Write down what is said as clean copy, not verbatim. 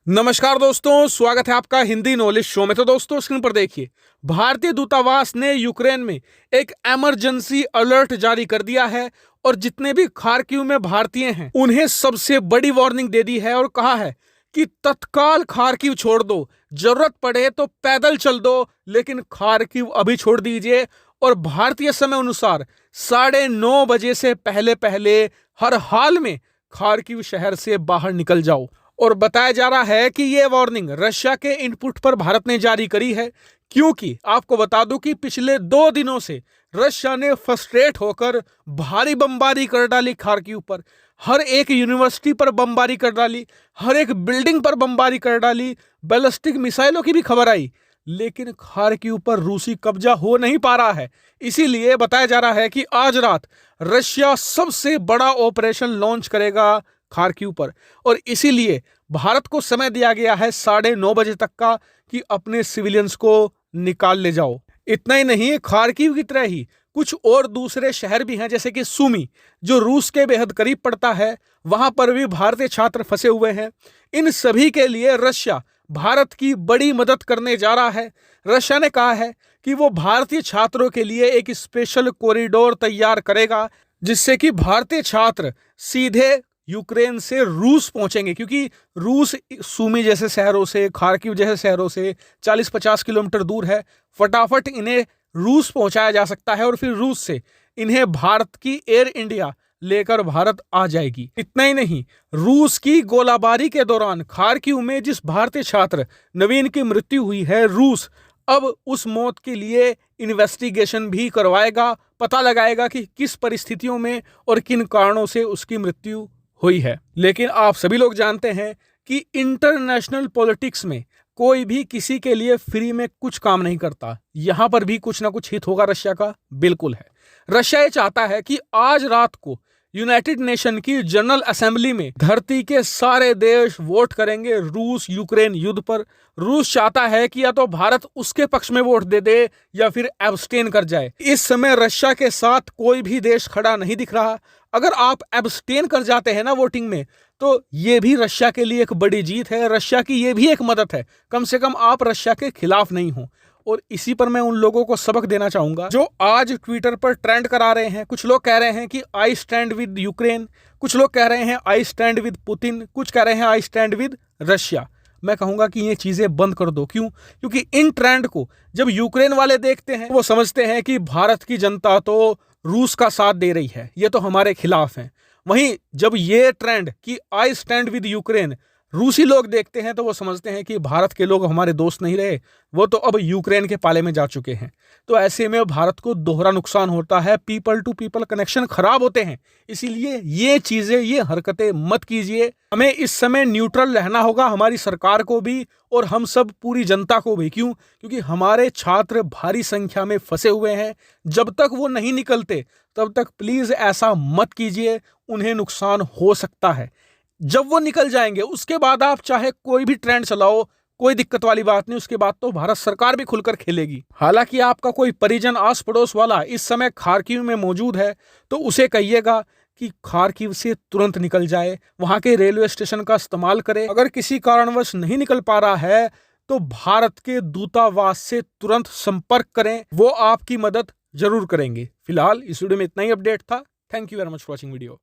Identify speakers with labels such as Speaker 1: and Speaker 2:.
Speaker 1: नमस्कार दोस्तों, स्वागत है आपका हिंदी नॉलेज शो में। तो दोस्तों, स्क्रीन पर देखिए, भारतीय दूतावास ने यूक्रेन में एक इमरजेंसी अलर्ट जारी कर दिया है और जितने भी खार्किव में भारतीय हैं उन्हें सबसे बड़ी वार्निंग दे दी है और कहा है कि तत्काल खार्किव छोड़ दो, जरूरत पड़े तो पैदल चल दो, लेकिन खार्किव अभी छोड़ दीजिए और भारतीय समय अनुसार 9:30 बजे से पहले पहले हर हाल में खार्किव शहर से बाहर निकल जाओ। और बताया जा रहा है कि यह वार्निंग रशिया के इनपुट पर भारत ने जारी करी है, क्योंकि आपको बता दूं कि पिछले 2 दिनों से रशिया ने फ्रस्ट्रेट होकर भारी बमबारी कर डाली खार्किव पर। हर एक यूनिवर्सिटी पर बमबारी कर डाली, हर एक बिल्डिंग पर बमबारी कर डाली, बैलिस्टिक मिसाइलों की भी खबर आई, लेकिन खार्किव पर रूसी कब्जा हो नहीं पा रहा है। इसीलिए बताया जा रहा है कि आज रात रशिया सबसे बड़ा ऑपरेशन लॉन्च करेगा खार्किव पर, और इसीलिए भारत को समय दिया गया है 9:30 बजे तक का कि अपने सिविलियंस को निकाल ले जाओ। इतना ही नहीं, खार्किव की तरह ही कुछ और दूसरे शहर भी हैं, जैसे कि सुमी जो रूस के बेहद करीब पड़ता है, वहां पर भी भारतीय छात्र फंसे हुए हैं। इन सभी के लिए रशिया भारत की बड़ी मदद करने जा रहा है। रशिया ने कहा है कि वो भारतीय छात्रों के लिए एक स्पेशल कॉरिडोर तैयार करेगा, जिससे कि भारतीय छात्र सीधे यूक्रेन से रूस पहुंचेंगे, क्योंकि रूस सुमी जैसे शहरों से, खार्किव जैसे शहरों से 40-50 किलोमीटर दूर है। फटाफट इन्हें रूस पहुंचाया जा सकता है और फिर रूस से इन्हें भारत की एयर इंडिया लेकर भारत आ जाएगी। इतना ही नहीं, रूस की गोलाबारी के दौरान खार्किव में जिस भारतीय छात्र नवीन की मृत्यु हुई है, रूस अब उस मौत के लिए इन्वेस्टिगेशन भी करवाएगा, पता लगाएगा कि किस परिस्थितियों में और किन कारणों से उसकी मृत्यु हुई है। लेकिन आप सभी लोग जानते हैं कि इंटरनेशनल पॉलिटिक्स में कोई भी किसी के लिए फ्री में कुछ काम नहीं करता। यहां पर भी कुछ ना कुछ हित होगा रशिया का, बिल्कुल है। रशिया ये चाहता है कि आज रात को यूनाइटेड नेशन की जनरल असेंबली में धरती के सारे देश वोट करेंगे रूस यूक्रेन युद्ध पर। रूस चाहता है कि या तो भारत उसके पक्ष में वोट दे दे या फिर एब्सटेन कर जाए। इस समय रशिया के साथ कोई भी देश खड़ा नहीं दिख रहा। अगर आप एब्सटेन कर जाते हैं ना वोटिंग में, तो ये भी रशिया के लिए एक बड़ी जीत है, रशिया की ये भी एक मदद है। कम से कम आप रशिया के खिलाफ नहीं हो। और इसी पर मैं उन लोगों को सबक देना चाहूंगा जो आज ट्विटर पर ट्रेंड करा रहे हैं। कुछ लोग कह रहे हैं कि आई स्टैंड विद यूक्रेन, कुछ लोग कह रहे हैं आई स्टैंड विद पुतिन, कुछ कह रहे हैं आई स्टैंड विद रशिया। मैं कहूंगा कि ये चीजें बंद कर दो। क्यों? क्योंकि इन ट्रेंड को जब यूक्रेन वाले देखते हैं, वो समझते हैं कि भारत की जनता तो रूस का साथ दे रही है, ये तो हमारे खिलाफ है। वहीं जब ये ट्रेंड कि आई स्टैंड विद यूक्रेन रूसी लोग देखते हैं, तो वो समझते हैं कि भारत के लोग हमारे दोस्त नहीं रहे, वो तो अब यूक्रेन के पाले में जा चुके हैं। तो ऐसे में भारत को दोहरा नुकसान होता है, पीपल टू पीपल कनेक्शन खराब होते हैं। इसीलिए ये चीजें, ये हरकतें मत कीजिए। हमें इस समय न्यूट्रल रहना होगा, हमारी सरकार को भी और हम सब पूरी जनता को भी। क्यों? क्योंकि हमारे छात्र भारी संख्या में फंसे हुए हैं। जब तक वो नहीं निकलते तब तक प्लीज ऐसा मत कीजिए, उन्हें नुकसान हो सकता है। जब वो निकल जाएंगे उसके बाद आप चाहे कोई भी ट्रेंड चलाओ, कोई दिक्कत वाली बात नहीं। उसके बाद तो भारत सरकार भी खुलकर खेलेगी। हालांकि आपका कोई परिजन, आस पड़ोस वाला इस समय खार्किव में मौजूद है, तो उसे कहिएगा कि खार्किव से तुरंत निकल जाए, वहां के रेलवे स्टेशन का इस्तेमाल करे। अगर किसी कारणवश नहीं निकल पा रहा है तो भारत के दूतावास से तुरंत संपर्क करें, वो आपकी मदद जरूर करेंगे। फिलहाल इस वीडियो में इतना ही अपडेट था। Thank you very much for watching video.